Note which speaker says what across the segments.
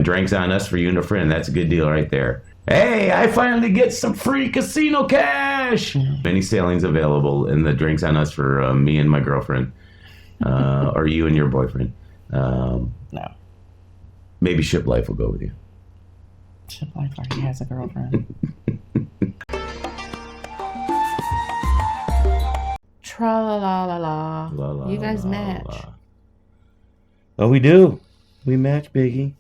Speaker 1: Drinks on us for you and a friend. That's a good deal right there. Hey, I finally get some free casino cash. Many sailings available, and the drinks on us for me and my girlfriend, or you and your boyfriend.
Speaker 2: No.
Speaker 1: Maybe Ship Life will go with you.
Speaker 2: Ship Life already has a girlfriend. Tra-la-la-la-la. You guys match.
Speaker 1: Oh, we do. We match, Biggie.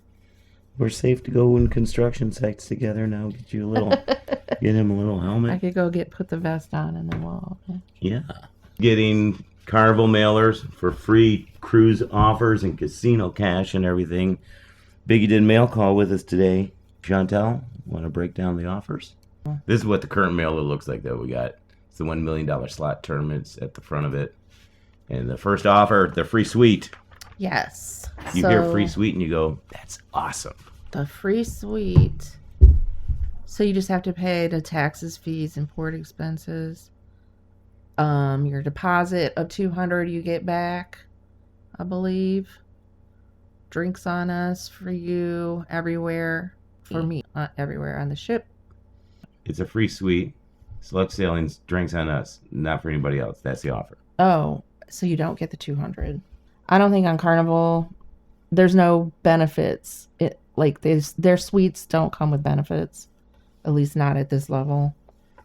Speaker 1: We're safe to go in construction sites together now. Get you a little, get him a little helmet.
Speaker 2: I could go put the vest on and then we'll.
Speaker 1: Yeah. Getting Carnival mailers for free cruise offers and casino cash and everything. Biggie did mail call with us today. Chantel, want to break down the offers? This is what the current mailer looks like that we got. It's the $1 million slot tournaments at the front of it. And the first offer, the free suite.
Speaker 2: Yes.
Speaker 1: You hear free suite and you go, that's awesome.
Speaker 2: The free suite. So you just have to pay the taxes, fees, and port expenses. Your deposit of $200 you get back, I believe. Drinks on us for you everywhere. For me, everywhere on the ship.
Speaker 1: It's a free suite. Select sailings, drinks on us. Not for anybody else. That's the offer.
Speaker 2: Oh, so you don't get the $200. I don't think on Carnival there's no benefits. Their suites don't come with benefits, at least not at this level.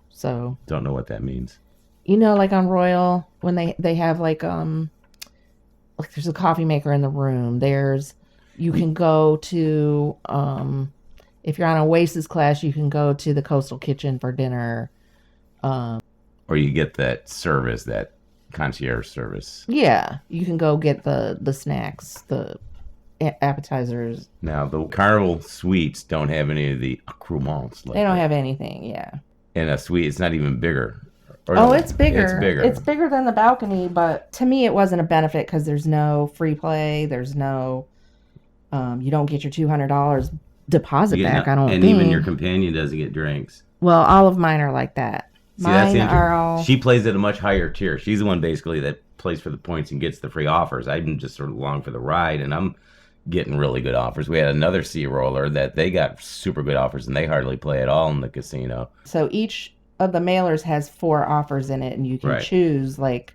Speaker 2: So
Speaker 1: don't know what that means.
Speaker 2: You know, like on Royal, when they have like there's a coffee maker in the room. You can go to if you're on a Oasis class, you can go to the Coastal Kitchen for dinner.
Speaker 1: Or you get that service, that concierge service.
Speaker 2: Yeah, you can go get the snacks, the appetizers.
Speaker 1: Now, the Carnival suites don't have any of the accoutrements.
Speaker 2: They don't have anything, yeah.
Speaker 1: And a suite, it's not even bigger.
Speaker 2: It's bigger. It's bigger. It's bigger than the balcony, but to me it wasn't a benefit because there's no free play. There's no, you don't get your $200 deposit back, I don't think.
Speaker 1: And even your companion doesn't get drinks.
Speaker 2: Well, all of mine are like that. Mine are all...
Speaker 1: She plays at a much higher tier. She's the one basically that plays for the points and gets the free offers. I'm just sort of along for the ride, and I'm getting really good offers. We had another sea roller that they got super good offers, and they hardly play at all in the casino.
Speaker 2: So each of the mailers has 4 offers in it, and you can choose
Speaker 1: But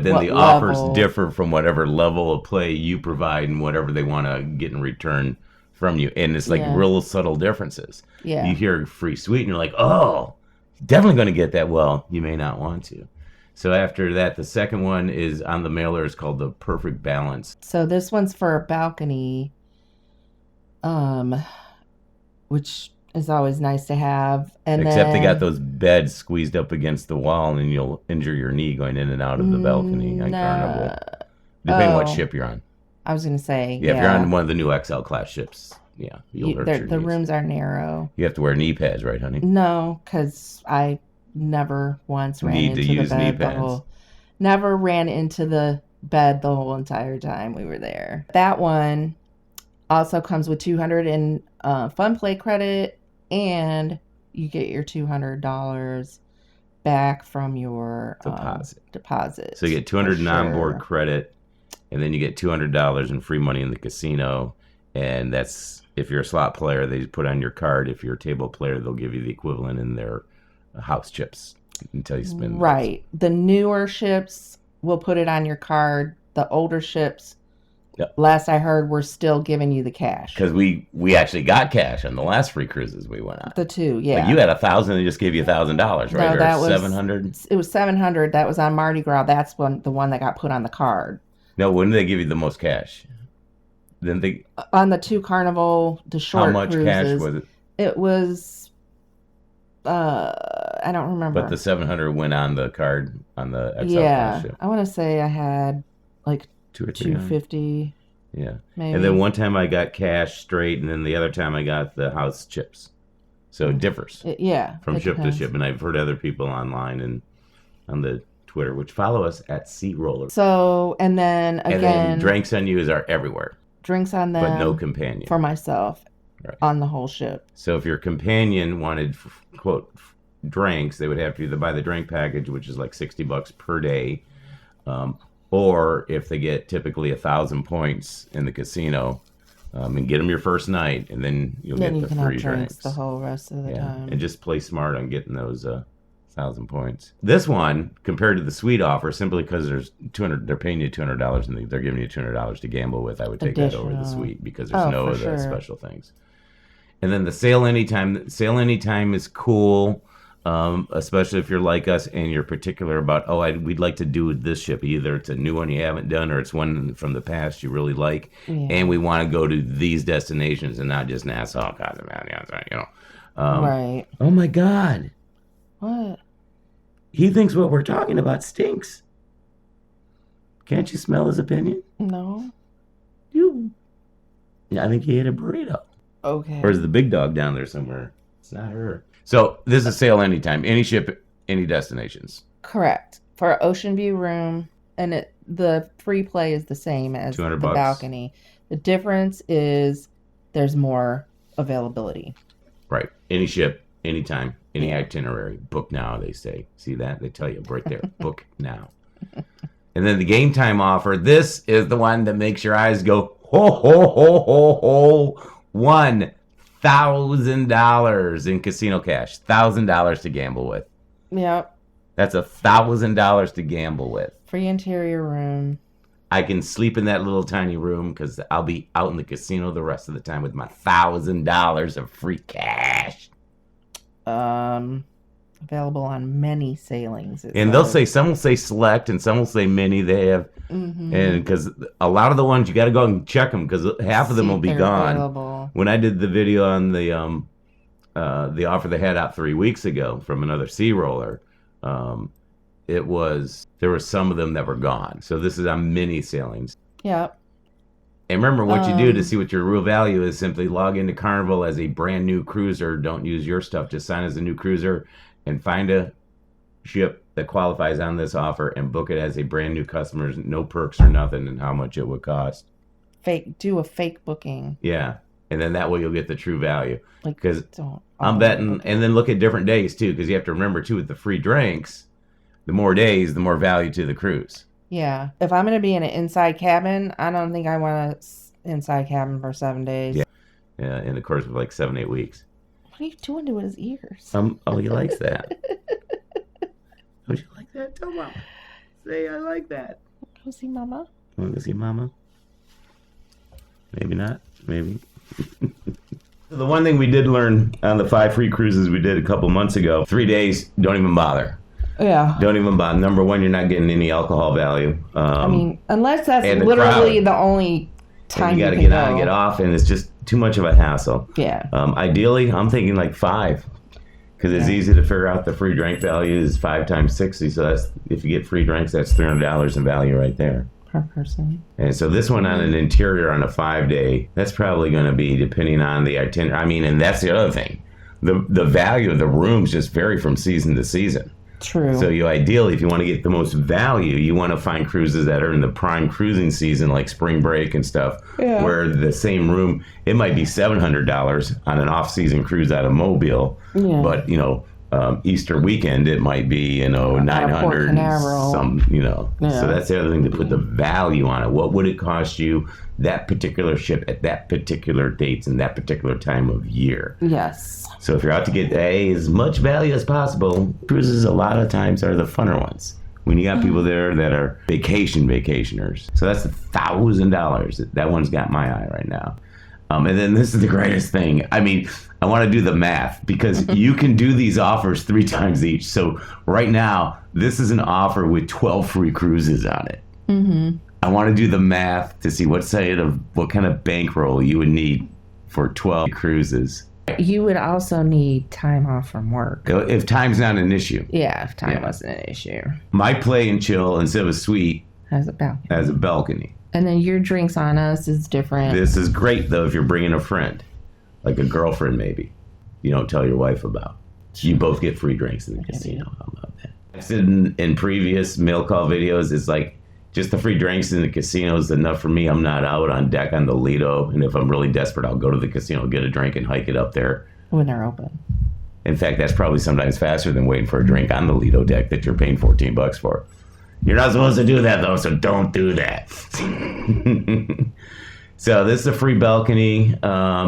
Speaker 1: then the offers differ from whatever level of play you provide and whatever they want to get in return from you. And it's real subtle differences.
Speaker 2: Yeah.
Speaker 1: You hear free suite and you're like, oh, definitely going to get that. Well, you may not want to. So after that, the second one is on the mailer. It's called the Perfect Balance.
Speaker 2: So this one's for a balcony, which is always nice to have.
Speaker 1: Except they got those beds squeezed up against the wall, and you'll injure your knee going in and out of the balcony on Carnival. Depending on what ship you're on.
Speaker 2: I was going to say,
Speaker 1: if you're on one of the new XL class ships, you'll hurt your knees.
Speaker 2: The rooms are narrow.
Speaker 1: You have to wear knee pads, right, honey?
Speaker 2: No, because I never once ran into the bed. Never ran into the bed the whole entire time we were there. That one also comes with $200 in fun play credit, and you get your $200 back from your deposit.
Speaker 1: So you get $200 in onboard credit, and then you get $200 in free money in the casino. And that's, if you're a slot player, they put on your card. If you're a table player, they'll give you the equivalent in their house chips until you spend.
Speaker 2: Right. The newer ships will put it on your card. The older ships, last I heard, we're still giving you the cash.
Speaker 1: Because we actually got cash on the last free cruises we went on.
Speaker 2: The 2, yeah.
Speaker 1: Like you had $1,000, they just gave you $1,000, right?
Speaker 2: No, that was
Speaker 1: $700.
Speaker 2: It was $700. That was on Mardi Gras. That's the one that got put on the card.
Speaker 1: No, when did they give you the most cash? Then they
Speaker 2: on the 2 Carnival, the short
Speaker 1: How much
Speaker 2: cruises,
Speaker 1: cash was it?
Speaker 2: It was, I don't remember.
Speaker 1: But the $700 went on the card on the XL
Speaker 2: class
Speaker 1: ship.
Speaker 2: I want to say I had like
Speaker 1: $200 or
Speaker 2: $250.
Speaker 1: Yeah.
Speaker 2: Maybe.
Speaker 1: And then one time I got cash straight, and then the other time I got the house chips. So it differs. From ship to ship. And I've heard other people online and on the Twitter, which follow us at Sea Roller.
Speaker 2: So, and then again.
Speaker 1: And then drinks on you are everywhere.
Speaker 2: Drinks on them.
Speaker 1: But no companion.
Speaker 2: For myself. Right. On the whole ship.
Speaker 1: So if your companion wanted, quote, drinks, they would have to either buy the drink package, which is like $60 per day, or if they get typically 1,000 points in the casino, and get them your first night, and then you'll
Speaker 2: Then
Speaker 1: get
Speaker 2: you
Speaker 1: the
Speaker 2: can
Speaker 1: free
Speaker 2: have
Speaker 1: drinks
Speaker 2: the whole rest of the time.
Speaker 1: And just play smart on getting those 1,000 points. This one, compared to the suite offer, simply because there's $200, they're paying you $200 and they're giving you $200 to gamble with. I would take that over the suite because there's no other special things. And then the sale anytime. Sale anytime is cool. Especially if you're like us and you're particular about, we'd like to do this ship. Either it's a new one you haven't done or it's one from the past you really like. Yeah. And we want to go to these destinations and not just Nassau, you know.
Speaker 2: Right.
Speaker 1: Oh, my God.
Speaker 2: What?
Speaker 1: He thinks what we're talking about stinks. Can't you smell his opinion?
Speaker 2: No.
Speaker 1: I think he ate a burrito.
Speaker 2: Okay.
Speaker 1: Or is the big dog down there somewhere? It's not her. So this is sale anytime, any ship, any destinations.
Speaker 2: Correct. For an ocean view room, and the free play is the same as the balcony. The difference is there's more availability.
Speaker 1: Right. Any ship, anytime, any itinerary. Book now, they say. See that? They tell you right there. Book now. And then the game time offer. This is the one that makes your eyes go, ho, ho, ho, ho, ho. $1,000 in casino cash. $1,000 to gamble with.
Speaker 2: Yep.
Speaker 1: That's $1,000 to gamble with.
Speaker 2: Free interior room.
Speaker 1: I can sleep in that little tiny room because I'll be out in the casino the rest of the time with my $1,000 of free cash.
Speaker 2: Available on many sailings.
Speaker 1: And they'll say, some will say select and some will say many. They have, and because a lot of the ones you got to go and check them because half of them will be gone. Available. When I did the video on the offer they had out 3 weeks ago from another sea roller, there were some of them that were gone. So this is on mini sailings.
Speaker 2: Yep.
Speaker 1: And remember, what you do to see what your real value is, simply log into Carnival as a brand new cruiser. Don't use your stuff. Just sign as a new cruiser and find a ship that qualifies on this offer and book it as a brand new customer. No perks or nothing, and how much it would cost.
Speaker 2: Do a fake booking.
Speaker 1: Yeah. And then that way you'll get the true value. Because I'm betting, and then look at different days too, because you have to remember too, with the free drinks, the more days, the more value to the cruise.
Speaker 2: Yeah. If I'm going to be in an inside cabin, I don't think I want an inside cabin for 7 days.
Speaker 1: Yeah, in the course of like 7-8 weeks.
Speaker 2: What are you doing to his ears?
Speaker 1: He likes that. Would you like that? Tell Mama. Say, I like that.
Speaker 2: Go see Mama.
Speaker 1: Want to go see Mama? Maybe not. Maybe. The one thing we did learn on the 5 free cruises we did a couple months ago, 3 days, don't even bother.
Speaker 2: Yeah.
Speaker 1: Don't even bother. Number one, you're not getting any alcohol value.
Speaker 2: I mean, unless that's literally the only time you got to
Speaker 1: get on and get off, and it's just too much of a hassle.
Speaker 2: Yeah.
Speaker 1: Ideally, I'm thinking like 5, because it's easy to figure out the free drink value is 5 times 60. So that's, if you get free drinks, that's $300 in value right there.
Speaker 2: Per person.
Speaker 1: And so this one on an interior on a 5-day, that's probably going to be depending on the itinerary. I mean, and that's the other thing. The value of the rooms just vary from season to season.
Speaker 2: True.
Speaker 1: So you ideally, if you want to get the most value, you want to find cruises that are in the prime cruising season, like spring break and stuff, where the same room, it might be $700 on an off-season cruise out of Mobile, but Easter weekend it might be 900 some, So that's the other thing, to put the value on it. What would it cost you, that particular ship at that particular dates and that particular time of year?
Speaker 2: Yes.
Speaker 1: So if you're out to get as much value as possible, cruises a lot of times are the funner ones. When you got people there that are vacationers. So that's $1,000. That one's got my eye right now. And then this is the greatest thing. I mean, I want to do the math because you can do these offers 3 times each. So right now, this is an offer with 12 free cruises on it. Mm-hmm. I want to do the math to see what kind of bankroll you would need for 12 cruises.
Speaker 2: You would also need time off from work.
Speaker 1: If time's not an issue.
Speaker 2: Yeah, if time wasn't an issue.
Speaker 1: My play and chill, instead of a suite,
Speaker 2: has a balcony. And then your drinks on us is different.
Speaker 1: This is great, though, if you're bringing a friend, like a girlfriend maybe. You don't tell your wife about. You both get free drinks in the casino. How about that? I said in previous mail call videos, it's like just the free drinks in the casino is enough for me. I'm not out on deck on the Lido. And if I'm really desperate, I'll go to the casino, get a drink, and hike it up there.
Speaker 2: When they're open.
Speaker 1: In fact, that's probably sometimes faster than waiting for a drink on the Lido deck that you're paying $14 for. You're not supposed to do that, though, so don't do that. So this is a free balcony,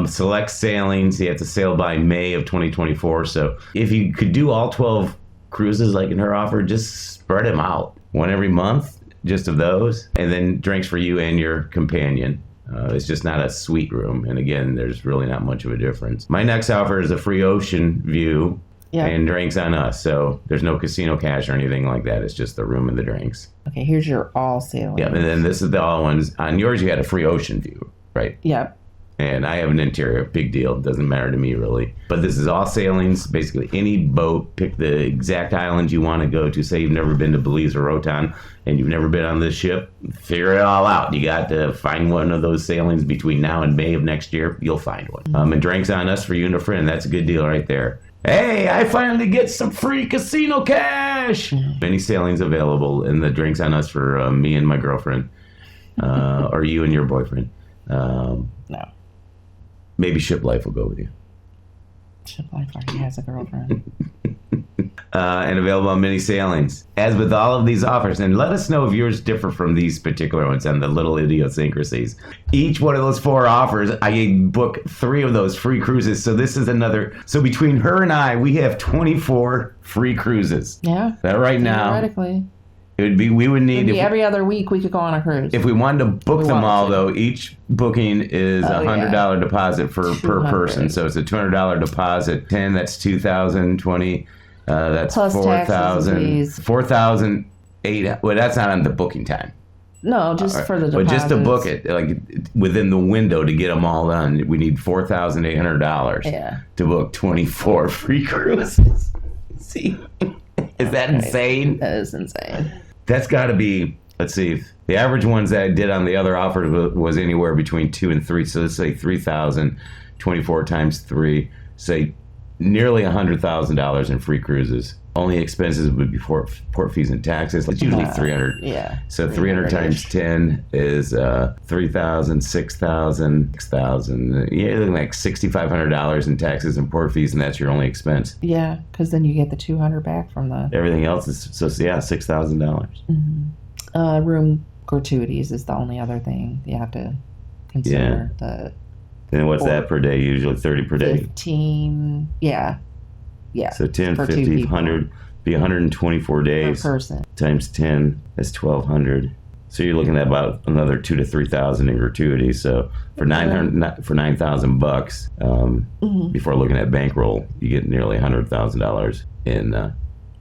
Speaker 1: select sailings. You have to sail by May of 2024. So if you could do all 12 cruises like in her offer, just spread them out. One every month, just of those. And then drinks for you and your companion. It's just not a suite room. And again, there's really not much of a difference. My next offer is a free ocean view and drinks on us. So there's no casino cash or anything like that. It's just the room and the drinks.
Speaker 2: Okay, here's your all sailing.
Speaker 1: Yeah, and then this is the all ones. On yours, you had a free ocean view, right?
Speaker 2: Yep.
Speaker 1: And I have an interior. Big deal. Doesn't matter to me, really. But this is all sailings. Basically, any boat. Pick the exact island you want to go to. Say you've never been to Belize or Roatan and you've never been on this ship. Figure it all out. You got to find one of those sailings between now and May of next year. You'll find one. And drinks on us for you and a friend. That's a good deal right there. Hey, I finally get some free casino cash. Many sailings available, and the drinks on us for me and my girlfriend, or you and your boyfriend.
Speaker 2: No.
Speaker 1: Maybe Ship Life will go with you.
Speaker 2: Ship Life already has a girlfriend.
Speaker 1: And available on many sailings. As with all of these offers, and let us know if yours differ from these particular ones and the little idiosyncrasies. Each one of those 4 offers, I book 3 of those free cruises. So this is another. So between her and I, we have 24 free cruises.
Speaker 2: Yeah.
Speaker 1: That right now.
Speaker 2: Theoretically.
Speaker 1: It would be, we would need.
Speaker 2: Every other week we could go on a cruise.
Speaker 1: If we wanted to book them all, though, each booking is a $100 deposit per person. So it's a $200 deposit. 10, that's 2,000. 20. That's
Speaker 2: plus
Speaker 1: 4,000. 4,008. Well, that's not on the booking time.
Speaker 2: No, just for the deposits.
Speaker 1: But just to book it, like within the window to get them all done, we need $4,800 to book 24 free cruises. See, is that insane?
Speaker 2: That is insane.
Speaker 1: That's got to be. Let's see. The average ones that I did on the other offers was anywhere between 2 and 3. So let's say 3,000, 24 times 3. Say nearly $100,000 in free cruises. Only expenses would be port fees and taxes. It's usually 300.
Speaker 2: Yeah.
Speaker 1: So 300 times 10 is 3,000, 6,000, 6,000. Yeah, like $6,500 in taxes and port fees, and that's your only expense.
Speaker 2: Yeah, because then you get the $200 back from the.
Speaker 1: Everything else is $6,000.
Speaker 2: Mm-hmm. Room gratuities is the only other thing you have to consider.
Speaker 1: And what's that per day? Usually 30 per day.
Speaker 2: 15. Yeah.
Speaker 1: So 10, 50, 100, be 124 days.
Speaker 2: Per person. Times
Speaker 1: 10, that's 1,200. So you're looking at about another 2,000 to 3,000 in gratuity. So for $9,000, before looking at bankroll, you get nearly $100,000 in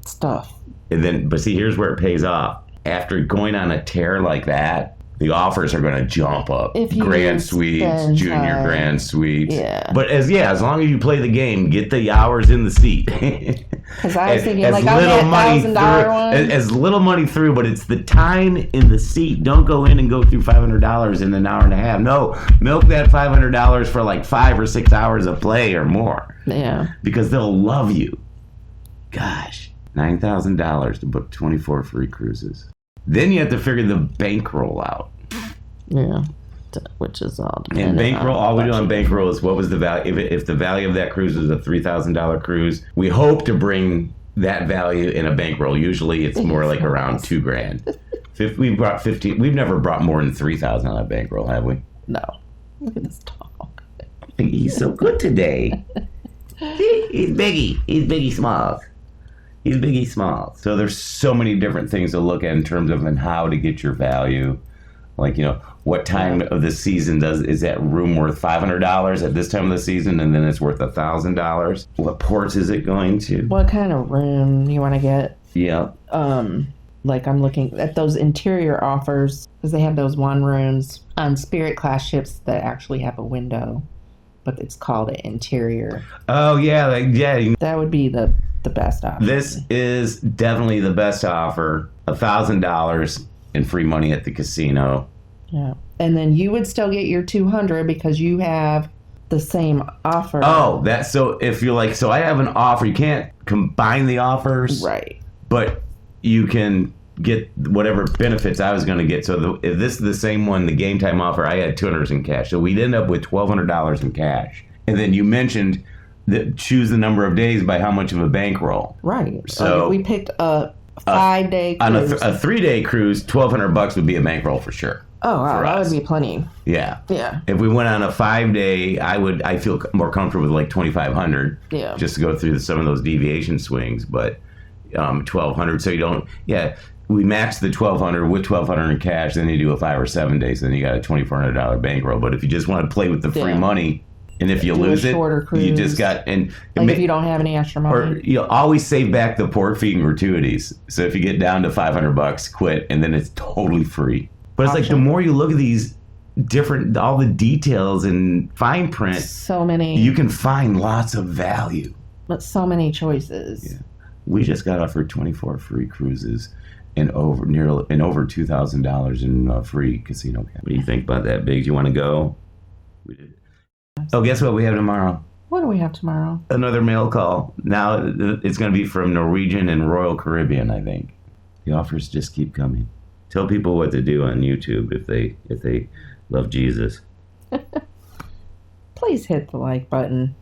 Speaker 2: stuff.
Speaker 1: And then, but see, here's where it pays off. After going on a tear like that, the offers are going to jump up. Grand suites, junior grand suites.
Speaker 2: Yeah.
Speaker 1: But as long as you play the game, get the hours in the seat.
Speaker 2: Because I was thinking, like, on that $1,000 one.
Speaker 1: As little money through, but it's the time in the seat. Don't go in and go through $500 in an hour and a half. No, milk that $500 for like 5 or 6 hours of play or more.
Speaker 2: Yeah.
Speaker 1: Because they'll love you. Gosh, $9,000 to book 24 free cruises. Then you have to figure the bankroll out.
Speaker 2: Yeah, which is all.
Speaker 1: And bankroll, all we do on bankroll is what was the value. If the value of that cruise is a $3,000 cruise, we hope to bring that value in a bankroll. Usually, it's more like around $2,000. We brought 15. We've never brought more than 3,000 on a bankroll, have we?
Speaker 2: No. Look at this dog.
Speaker 1: He's so good today. He's Biggie. He's Biggie Smalls. He's Biggie Smalls. So there's so many different things to look at in terms of and how to get your value. Like, what time of the season is that room worth $500 at this time of the season, and then it's worth $1,000? What ports is it going to?
Speaker 2: What kind of room you want to get?
Speaker 1: Yeah.
Speaker 2: Like I'm looking at those interior offers because they have those one rooms on Spirit class ships that actually have a window, but it's called an interior.
Speaker 1: Oh yeah,
Speaker 2: That would be the best option.
Speaker 1: This is definitely the best offer. $1,000 in free money at the casino.
Speaker 2: Yeah. And then you would still get your $200 because you have the same offer.
Speaker 1: Oh, so if you're like, so I have an offer. You can't combine the offers.
Speaker 2: Right.
Speaker 1: But you can get whatever benefits I was going to get. So if this is the same one, the game time offer, I had $200 in cash. So we'd end up with $1,200 in cash. And then you mentioned that choose the number of days by how much of a bankroll.
Speaker 2: Right.
Speaker 1: So
Speaker 2: we picked a 5-day cruise.
Speaker 1: On a 3-day cruise, $1,200 would be a bankroll for sure.
Speaker 2: Oh, wow,
Speaker 1: for
Speaker 2: that
Speaker 1: us.
Speaker 2: would be plenty.
Speaker 1: Yeah.
Speaker 2: Yeah.
Speaker 1: If we went on a 5-day, I feel more comfortable with like 2,500.
Speaker 2: Yeah.
Speaker 1: Just to go through some of those deviation swings, but 1,200. So you don't. Yeah. We match the 1,200 with 1,200 in cash. Then you do a 5 or 7 days. Then you got a $2,400 bankroll. But if you just want to play with the free money, and if you lose it, you just got
Speaker 2: if you don't have any extra money,
Speaker 1: or you always save back the port fee and gratuities. So if you get down to $500, quit, and then it's totally free. But it's like the more you look at these different, all the details and fine print,
Speaker 2: so many,
Speaker 1: you can find lots of value.
Speaker 2: But so many choices.
Speaker 1: Yeah. We just got offered 24 free cruises and over $2,000 in free casino. What do you think about that, Biggs? You want to go? We did. Oh, guess what we have tomorrow?
Speaker 2: What do we have tomorrow?
Speaker 1: Another mail call. Now it's going to be from Norwegian and Royal Caribbean, I think. The offers just keep coming. Tell people what to do on YouTube if they love Jesus.
Speaker 2: Please hit the like button,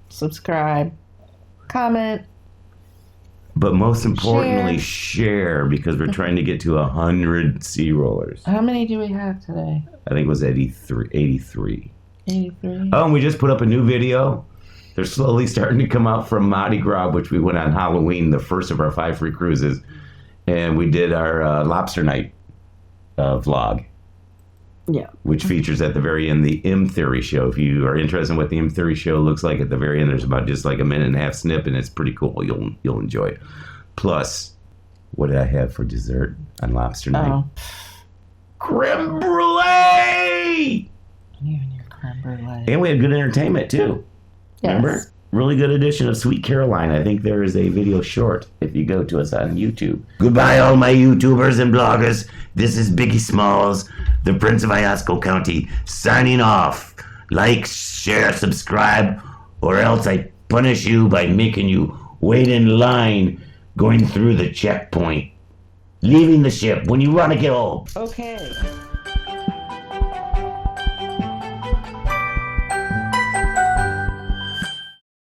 Speaker 2: subscribe, comment.
Speaker 1: But most importantly, share, because we're trying to get to 100 sea rollers.
Speaker 2: How many do we have today?
Speaker 1: I think it was 83.
Speaker 2: 83.
Speaker 1: Oh, and we just put up a new video. They're slowly starting to come out from Mardi Gras, which we went on Halloween, the first of our 5 free cruises. And we did our lobster night vlog.
Speaker 2: Yeah.
Speaker 1: Which features at the very end the M Theory show. If you are interested in what the M Theory show looks like at the very end, there's about just like a minute and a half snip, and it's pretty cool. You'll enjoy it. Plus, what did I have for dessert on lobster night? Creme brulee!
Speaker 2: You and your creme brulee.
Speaker 1: And we had good entertainment too.
Speaker 2: Yes.
Speaker 1: Remember? Really good edition of Sweet Caroline. I think there is a video short if you go to us on YouTube. Goodbye, all my YouTubers and bloggers. This is Biggie Smalls, the Prince of Iosco County, signing off. Like, share, subscribe, or else I punish you by making you wait in line going through the checkpoint. Leaving the ship when you want to get home.
Speaker 2: Okay.